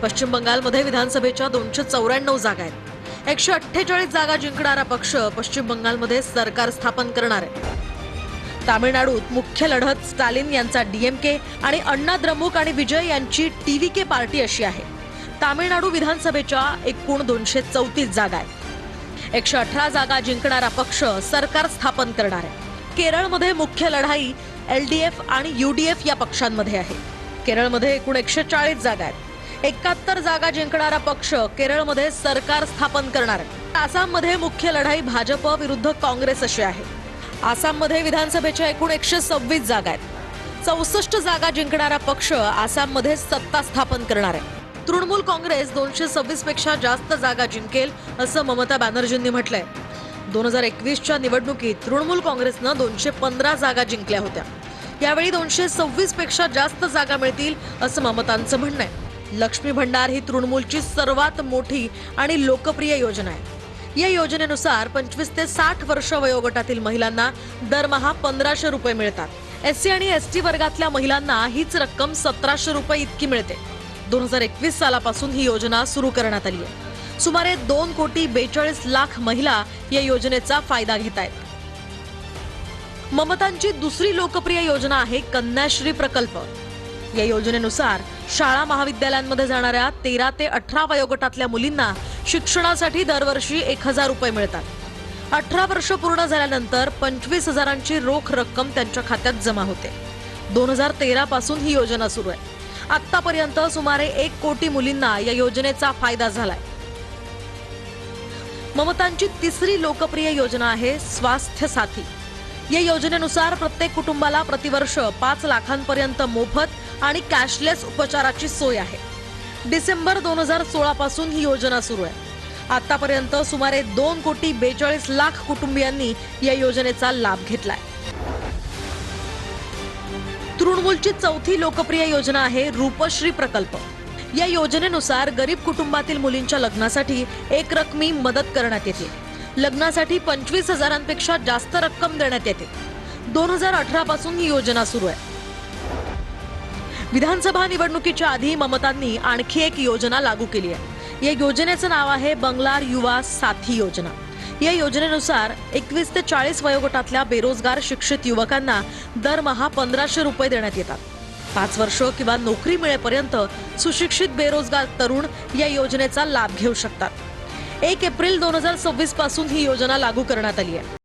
पश्चिम बंगालमध्ये विधानसभेच्या 294 जागा आहेत। 148 जागा जिंकणारा पक्ष पश्चिम बंगालमध्ये सरकार स्थापन करणार आहे। तामिळनाडूत मुख्य लढत स्टालिन यांचा डीएमके आणि अण्णा द्रमुक आणि विजय यांची टीव्हीके पार्टी अशी आहे। तामिळनाडू विधानसभेच्या एकूण 234 जागा आहेत। 118 जागा जिंकणारा पक्ष सरकार स्थापन करणार आहे। केरळमध्ये मुख्य लढाई एलडीएफ आणि यूडीएफ या पक्षांमध्ये आहे। केरळमध्ये एकूण 140 जागा आहेत। 71 जागा जिंकणारा पक्ष केरळमध्ये सरकार स्थापन करणार आहे। आसाममध्ये मुख्य लढाई भाजप विरुद्ध काँग्रेस अशी आहे। आसाममध्ये विधानसभेच्या एकूण 126 जागा आहेत। 64 जागा जिंकणारा पक्ष आसाममध्ये सत्ता स्थापन करणार आहे। तृणमूल काँग्रेस 226 पेक्षा जास्त जागा जिंकेल असं ममता बॅनर्जींनी म्हटलंय। 2021च्या निवडणुकीत तृणमूल काँग्रेसनं 215 जागा जिंकल्या होत्या। यावेळी 226 पेक्षा जास्त जागा मिळतील असं ममतांचं म्हणणं आहे। लक्ष्मी भंडार ही तृणमूलची सर्वात मोठी आणि लोकप्रिय योजना आहे। या योजनेनुसार 25 ते 60 वर्ष वयोगटातील महिलांना दरमहा 1500 रुपये मिळतात। एससी आणि एसटी वर्गातल्या महिलांना हीच रक्कम 1700 रुपये इतकी मिळते। 2021 सालापासून ही योजना सुरू करण्यात आली आहे। सुमारे 2,42,00,000 महिला या योजनेचा फायदा घेत आहेत। ममतांची दुसरी लोकप्रिय योजना आहे कन्याश्री प्रकल्प। या योजनेनुसार शाळा महाविद्यालयांमध्ये जाणाऱ्या 13 ते 18 वयोगटातल्या मुलींना शिक्षणासाठी दरवर्षी 1000 रुपये मिळतात। 18 वर्ष पूर्ण झाल्यानंतर 25,000ची रोख रक्कम त्यांच्या खात्यात जमा होते। 2013 पासून ही योजना सुरू आहे। आतापर्यंत सुमारे 1 कोटी मुलींना या योजनेचा फायदा झालाय। ममतांची तिसरी लोकप्रिय योजना आहे स्वास्थ्य साथी। या योजनेनुसार प्रत्येक कुटुंबाला प्रतिवर्ष 5 लाखांपर्यंत मोफत आणि कॅशलेस उपचाराची सोय आहे। डिसेंबर 2016 पासून ही योजना सुरू आहे। आतापर्यंत सुमारे 2,42,00,000 कुटुंबियांनी या योजनेचा लाभ घेतलाय। तृणमूलची चौथी लोकप्रिय योजना आहे रूपश्री प्रकल्प। या योजनेनुसार गरीब कुटुंबातील मुलींच्या लग्नासाठी एक रकमी मदत करण्यात येते। लग्नासाठी 25,000पेक्षा जास्त रक्कम देण्यात येते। 2018 पासून ही योजना सुरू आहे। विधानसभा निवडणुकीच्या आधी ममतांनी आणखी एक योजना लागू केली आहे। या योजनेचं नाव आहे बंगलार युवा साथी योजना। या योजनेनुसार 21 ते 40 वयोगटातल्या बेरोजगार शिक्षित युवकांना दरमहा 1500 रुपये देण्यात येतात। 5 वर्ष किंवा नोकरी मिळेपर्यंत सुशिक्षित बेरोजगार तरुण या योजनेचा लाभ घेऊ शकतात। 1 एप्रिल 2026 पासून ही योजना लागू करण्यात आली आहे।